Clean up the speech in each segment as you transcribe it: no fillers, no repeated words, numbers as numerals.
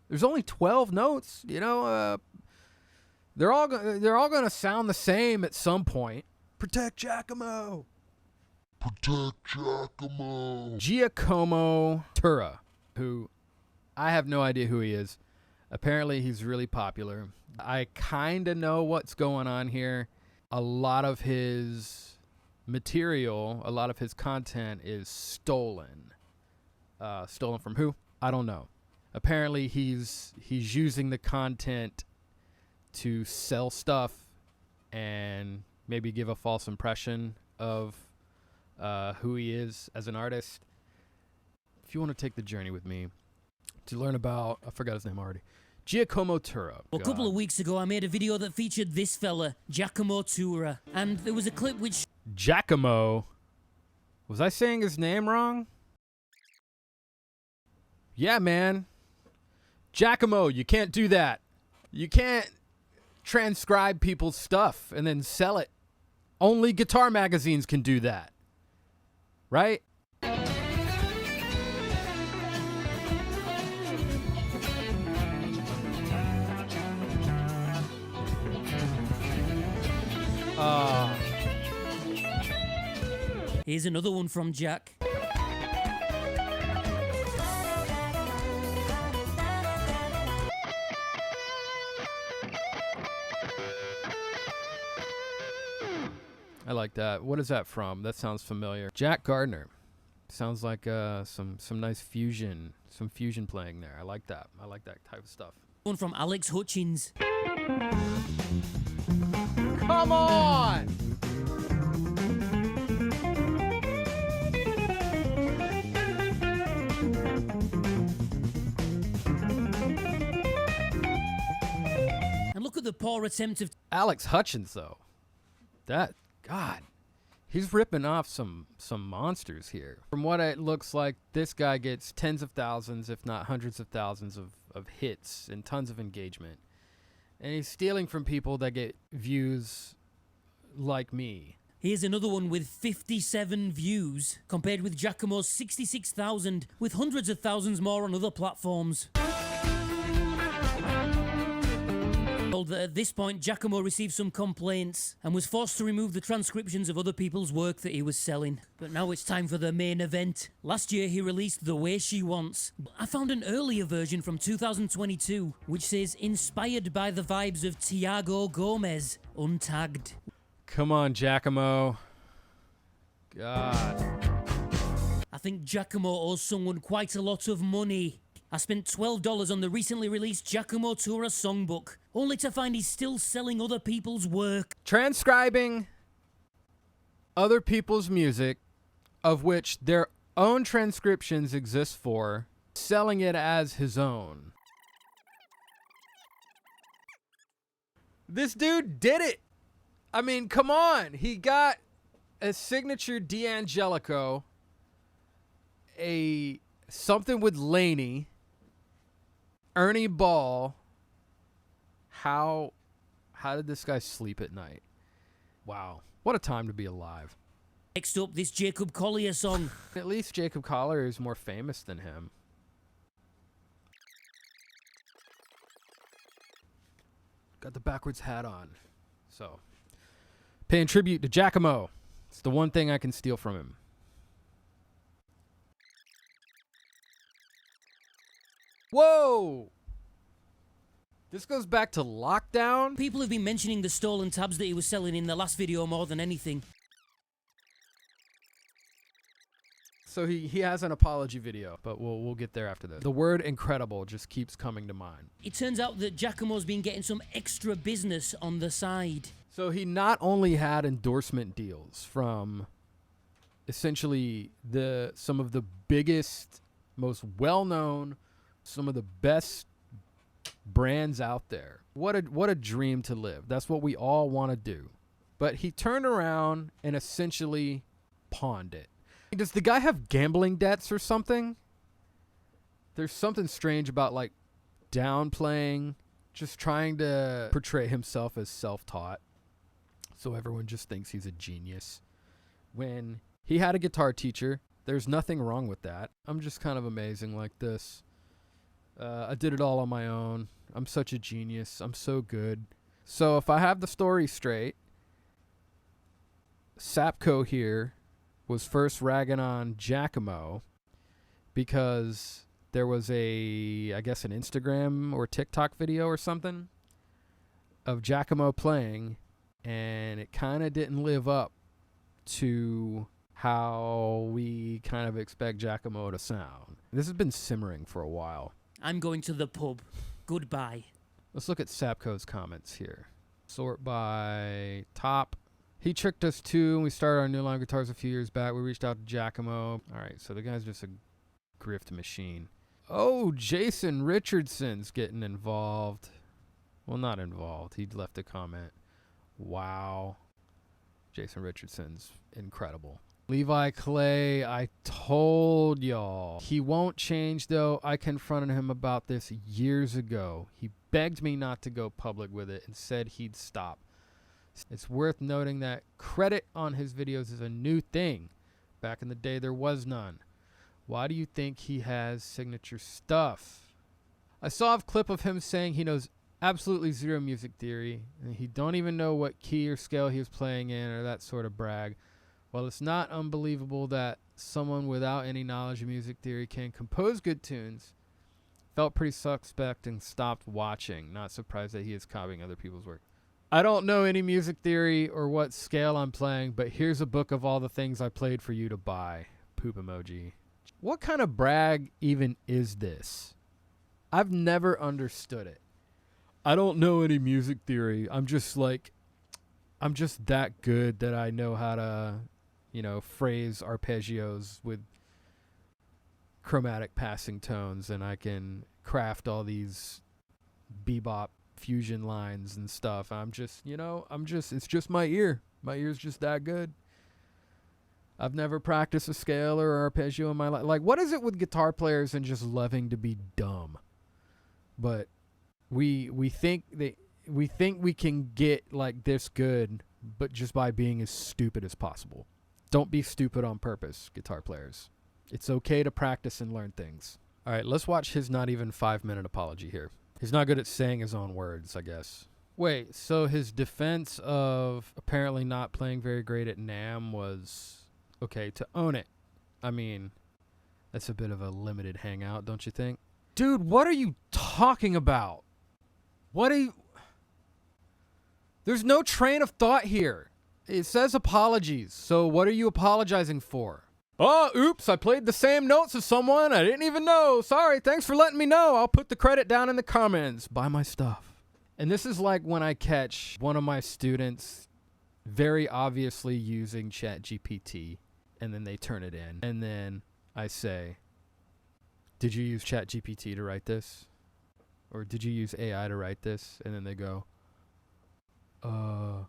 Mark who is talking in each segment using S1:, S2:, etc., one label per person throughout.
S1: There's only 12 notes. You know, they're all going to sound the same at some point. Protect Giacomo.
S2: Protect Giacomo.
S1: Giacomo Turra, who I have no idea who he is. Apparently, he's really popular. I kind of know what's going on here. A lot of his material, a lot of his content is stolen. Stolen from who? I don't know. Apparently, he's using the content to sell stuff and maybe give a false impression of who he is as an artist. If you want to take the journey with me to learn about, I forgot his name already, Giacomo Turra.
S3: Well, a couple of weeks ago, I made a video that featured this fella, Giacomo Turra, and there was a clip which...
S1: Giacomo? Was I saying his name wrong? Yeah, man. Giacomo, you can't do that. You can't transcribe people's stuff and then sell it. Only guitar magazines can do that. Right?
S3: Here's another one from Jack.
S1: I like that. What is that from? That sounds familiar. Jack Gardner. Sounds like some nice fusion, some fusion playing there. I like that. I like that type of stuff.
S3: One from Alex Hutchings.
S1: Come on!
S3: And look at the poor attempt of...
S1: Alex Hutchings, though. That, God, he's ripping off some monsters here. From what it looks like, this guy gets tens of thousands, if not hundreds of thousands of hits and tons of engagement. And he's stealing from people that get views like me.
S3: Here's another one with 57 views, compared with Giacomo's 66,000, with hundreds of thousands more on other platforms. Told that at this point, Giacomo received some complaints and was forced to remove the transcriptions of other people's work that he was selling. But now it's time for the main event. Last year, he released The Way She Wants. I found an earlier version from 2022, which says, inspired by the vibes of Tiago Gomez, untagged.
S1: Come on, Giacomo. God.
S3: I think Giacomo owes someone quite a lot of money. I spent $12 on the recently released Giacomo Turra songbook, only to find he's still selling other people's work.
S1: Transcribing other people's music, of which their own transcriptions exist for, selling it as his own. This dude did it! I mean, come on! He got a signature D'Angelico, a something with Laney, Ernie Ball. How did this guy sleep at night? Wow. What a time to be alive.
S3: Next up, this Jacob Collier song.
S1: At least Jacob Collier is more famous than him. Got the backwards hat on. So, paying tribute to Giacomo. It's the one thing I can steal from him. Whoa! This goes back to lockdown?
S3: People have been mentioning the stolen tabs that he was selling in the last video more than anything.
S1: So he has an apology video, but we'll get there after this. The word incredible just keeps coming to mind.
S3: It turns out that Giacomo's been getting some extra business on the side.
S1: So he not only had endorsement deals from essentially some of the biggest, most well-known, some of the best brands out there. What a dream to live. That's what we all want to do. But he turned around and essentially pawned it. Does the guy have gambling debts or something? There's something strange about like downplaying, just trying to portray himself as self-taught, so everyone just thinks he's a genius. When he had a guitar teacher, there's nothing wrong with that. I'm just kind of amazing like this. I did it all on my own. I'm such a genius. I'm so good. So if I have the story straight, Sapco here was first ragging on Giacomo because there was I guess an Instagram or TikTok video or something of Giacomo playing, and it kind of didn't live up to how we kind of expect Giacomo to sound. This has been simmering for a while.
S3: I'm going to the pub. Goodbye.
S1: Let's look at Sapco's comments here. Sort by top. He tricked us too, and we started our new line of guitars a few years back. We reached out to Giacomo. All right, so the guy's just a grift machine. Oh, Jason Richardson's getting involved. Well, not involved. He left a comment. Wow. Jason Richardson's incredible. Levi Clay, I told y'all. He won't change, though. I confronted him about this years ago. He begged me not to go public with it and said he'd stop. It's worth noting that credit on his videos is a new thing. Back in the day, there was none. Why do you think he has signature stuff? I saw a clip of him saying he knows absolutely zero music theory, and he don't even know what key or scale he was playing in or that sort of brag. Well, it's not unbelievable that someone without any knowledge of music theory can compose good tunes. Felt pretty suspect and stopped watching. Not surprised that he is copying other people's work. I don't know any music theory or what scale I'm playing, but here's a book of all the things I played for you to buy. Poop emoji. What kind of brag even is this? I've never understood it. I don't know any music theory. I'm just that good that I know how to, phrase arpeggios with chromatic passing tones, and I can craft all these bebop fusion lines and stuff. It's just my ear. My ear's just that good. I've never practiced a scale or arpeggio in my life. Like, what is it with guitar players and just loving to be dumb? But we think we can get like this good, but just by being as stupid as possible. Don't be stupid on purpose, guitar players. It's okay to practice and learn things. All right, let's watch his not even 5-minute apology here. He's not good at saying his own words, I guess. Wait, so his defense of apparently not playing very great at NAMM was, okay, to own it. I mean, that's a bit of a limited hangout, don't you think? Dude, what are you talking about? There's no train of thought here. It says apologies, so what are you apologizing for? Oh, oops, I played the same notes as someone I didn't even know. Sorry, thanks for letting me know. I'll put the credit down in the comments. Buy my stuff. And this is like when I catch one of my students very obviously using ChatGPT, and then they turn it in. And then I say, did you use ChatGPT to write this? Or did you use AI to write this? And then they go, I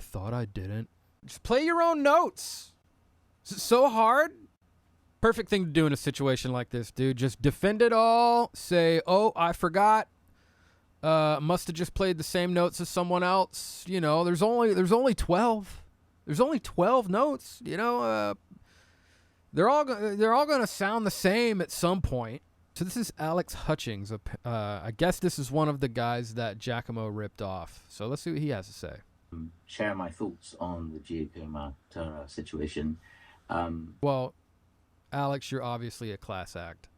S1: thought I didn't. Just play your own notes. Is it so hard? Perfect thing to do in a situation like this, dude. Just defend it all. Say, oh, I forgot. Must have just played the same notes as someone else. There's only 12. There's only 12 notes. They're all going to sound the same at some point. So this is Alex Hutchings. I guess this is one of the guys that Giacomo ripped off. So let's see what he has to say.
S4: Share my thoughts on the Giacomo Turra situation.
S1: Well, Alex, you're obviously a class act.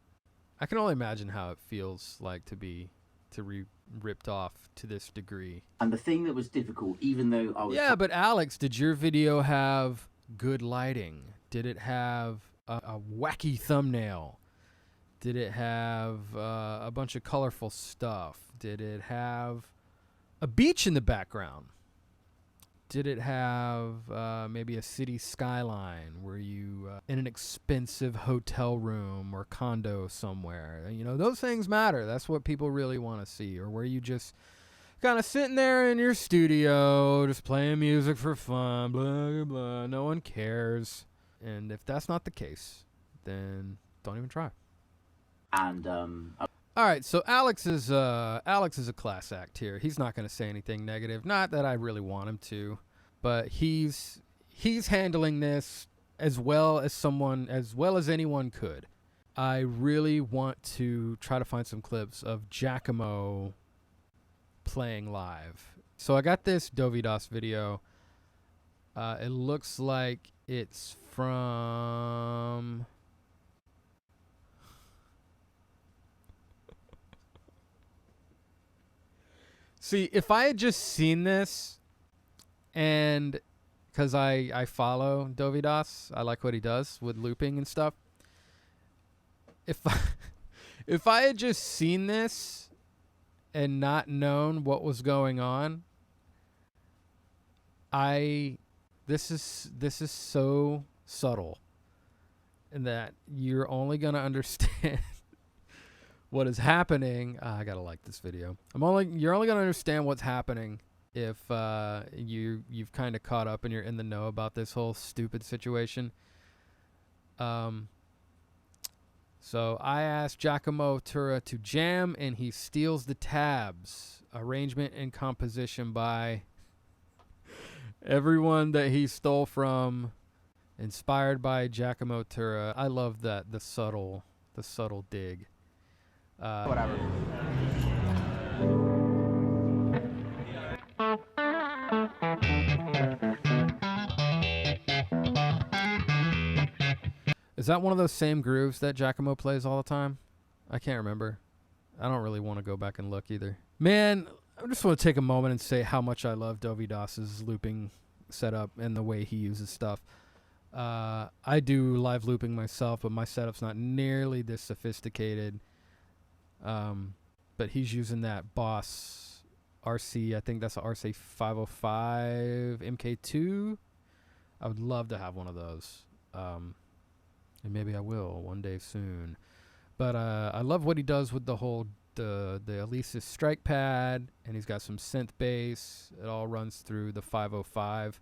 S1: I can only imagine how it feels like to be ripped off to this degree.
S4: And the thing that was difficult, even though I was...
S1: Yeah, but Alex, did your video have good lighting? Did it have a wacky thumbnail? Did it have a bunch of colorful stuff? Did it have a beach in the background? Did it have maybe a city skyline? Were you in an expensive hotel room or condo somewhere? Those things matter. That's what people really want to see. Or were you just kind of sitting there in your studio, just playing music for fun, blah, blah, blah. No one cares. And if that's not the case, then don't even try.
S4: And
S1: all right, so Alex is a class act here. He's not going to say anything negative. Not that I really want him to, but he's handling this as well as anyone could. I really want to try to find some clips of Giacomo playing live. So I got this Dovidas video. It looks like it's from... See, if I had just seen this, and because I follow Dovidas, I like what he does with looping and stuff. If I had just seen this and not known what was going on, this is so subtle, in that you're only gonna understand what is happening. I gotta like this video. You're only gonna understand what's happening if you've kind of caught up and you're in the know about this whole stupid situation. So I asked Giacomo Turra to jam, and he steals the tabs. Arrangement and composition by everyone that he stole from, inspired by Giacomo Turra. I love that, the subtle dig.
S5: Whatever.
S1: Is that one of those same grooves that Giacomo plays all the time? I can't remember. I don't really want to go back and look either. Man, I just want to take a moment and say how much I love Dovidas's looping setup and the way he uses stuff. I do live looping myself, but my setup's not nearly this sophisticated. But he's using that Boss RC. I think that's a RC 505 MK2. I would love to have one of those. And maybe I will one day soon. But I love what he does with the whole the Alesis strike pad, and he's got some synth bass. It all runs through the 505.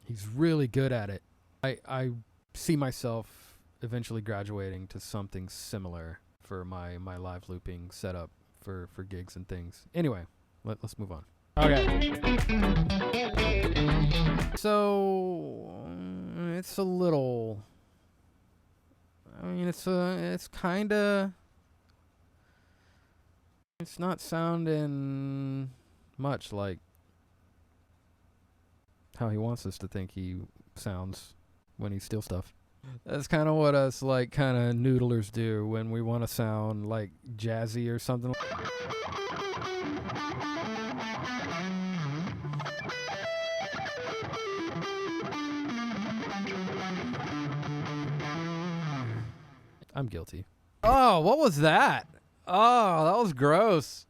S1: He's really good at it. I see myself eventually graduating to something similar for my live looping setup for gigs and things. Anyway, let's move on. Okay. So it's a little, I mean, it's kind of, it's not sounding much like how he wants us to think he sounds when he steals stuff. That's kind of what us like kind of noodlers do when we want to sound like jazzy or something. I'm guilty. Oh, what was that? Oh, that was gross.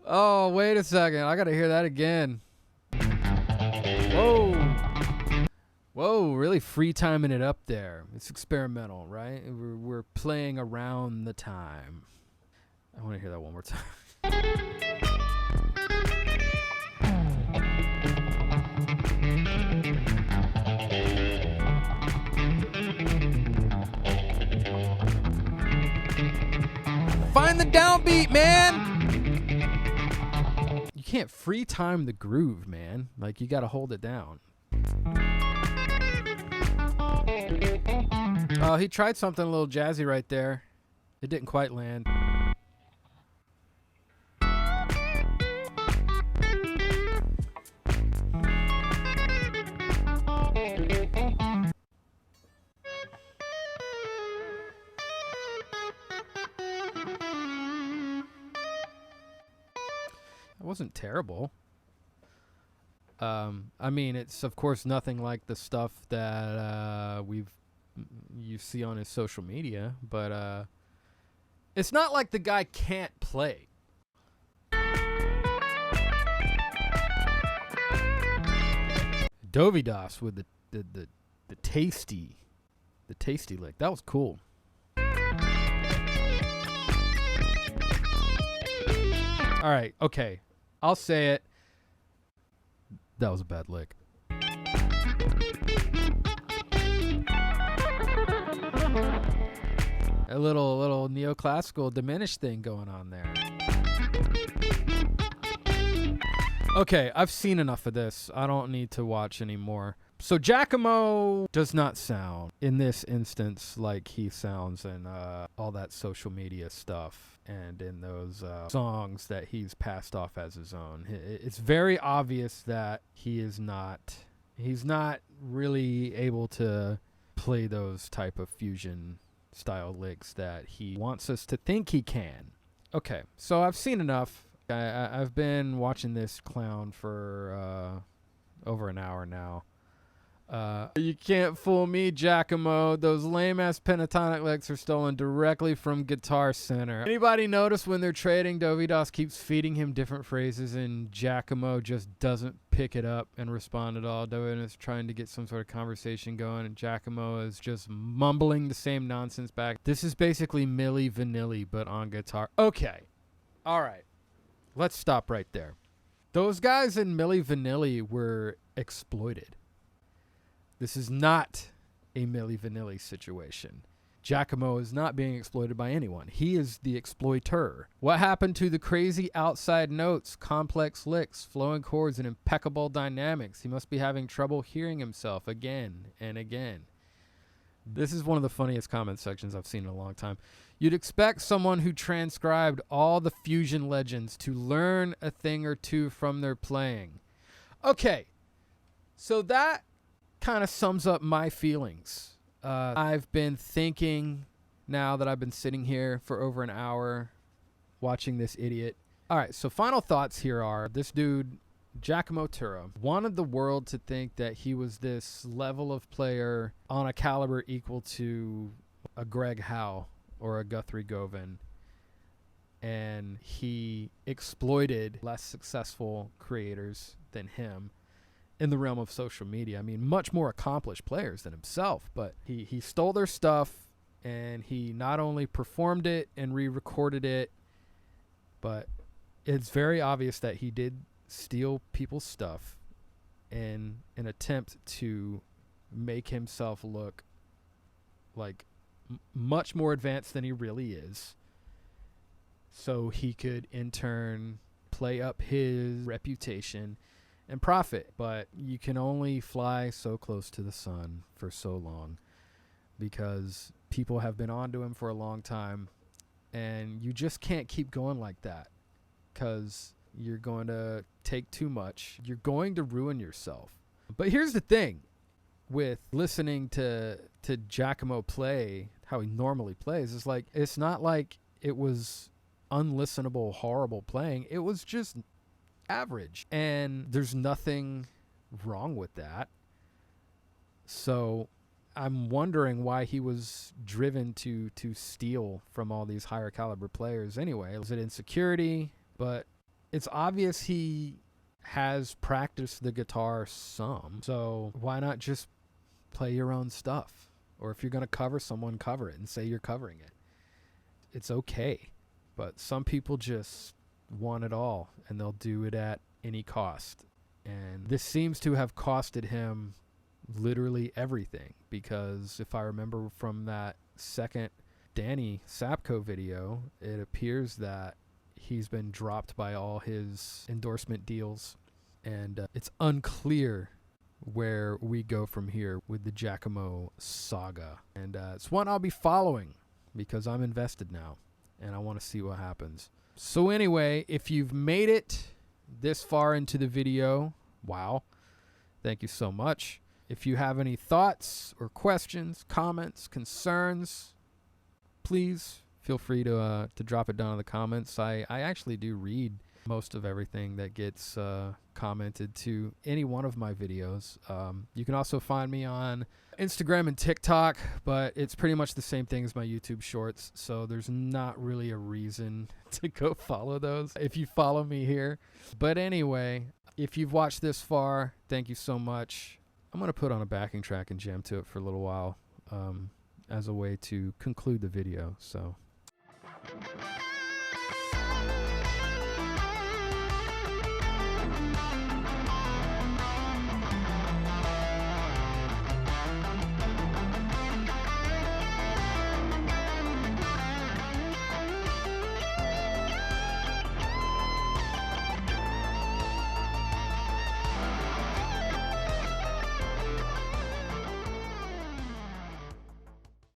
S1: Oh, wait a second. I got to hear that again. Whoa. Whoa, really free timing it up there. It's experimental, right? We're playing around the time. I want to hear that one more time. Find the downbeat, man! You can't free time the groove, man. Like, you got to hold it down. Oh, he tried something a little jazzy right there. It didn't quite land. It wasn't terrible. I mean, it's of course nothing like the stuff that you see on his social media, but it's not like the guy can't play. Dovidas with the tasty lick. That was cool. All right, okay. I'll say it. That was a bad lick. A little neoclassical diminished thing going on there. Okay, I've seen enough of this. I don't need to watch anymore. So Giacomo does not sound, in this instance, like he sounds in all that social media stuff and in those songs that he's passed off as his own. It's very obvious that he's not really able to play those type of fusion style licks that he wants us to think he can. Okay, so I've seen enough. I've been watching this clown for over an hour now. You can't fool me, Giacomo. Those lame-ass pentatonic licks are stolen directly from Guitar Center. Anybody notice when they're trading, Dovidas keeps feeding him different phrases and Giacomo just doesn't pick it up and respond at all? Dovidas is trying to get some sort of conversation going and Giacomo is just mumbling the same nonsense back. This is basically Milli Vanilli, but on guitar. Okay. All right. Let's stop right there. Those guys in Milli Vanilli were exploited. This is not a Milli Vanilli situation. Giacomo is not being exploited by anyone. He is the exploiter. What happened to the crazy outside notes, complex licks, flowing chords, and impeccable dynamics? He must be having trouble hearing himself again and again. This is one of the funniest comment sections I've seen in a long time. You'd expect someone who transcribed all the fusion legends to learn a thing or two from their playing. Okay, so that kind of sums up my feelings. I've been thinking now that I've been sitting here for over an hour watching this idiot. All right, so final thoughts here are this dude, Giacomo Turra, wanted the world to think that he was this level of player on a caliber equal to a Greg Howe or a Guthrie Govan. And he exploited less successful creators than him in the realm of social media. I mean, much more accomplished players than himself, but he stole their stuff and he not only performed it and re-recorded it, but it's very obvious that he did steal people's stuff in an attempt to make himself look like much more advanced than he really is, so he could in turn play up his reputation and profit. But you can only fly so close to the sun for so long because people have been onto him for a long time, and you just can't keep going like that because you're going to take too much. You're going to ruin yourself. But here's the thing with listening to Giacomo play how he normally plays, is like, it's not like it was unlistenable, horrible playing. It was just average, and there's nothing wrong with that. So I'm wondering why he was driven to steal from all these higher caliber players anyway. Was it insecurity? But it's obvious he has practiced the guitar some, so why not just play your own stuff? Or if you're going to cover someone, cover it and say you're covering it. It's okay. But some people just want it all, and they'll do it at any cost. And this seems to have costed him literally everything, because if I remember from that second Danny Sapko video, it appears that he's been dropped by all his endorsement deals, and it's unclear where we go from here with the Giacomo saga. And it's one I'll be following because I'm invested now, and I want to see what happens. So anyway, if you've made it this far into the video, wow, thank you so much. If you have any thoughts or questions, comments, concerns, please feel free to drop it down in the comments. I actually do read most of everything that gets commented to any one of my videos. You can also find me on Instagram and TikTok, but it's pretty much the same thing as my YouTube shorts, so there's not really a reason to go follow those if you follow me here. But anyway, if you've watched this far, thank you so much. I'm going to put on a backing track and jam to it for a little while as a way to conclude the video. So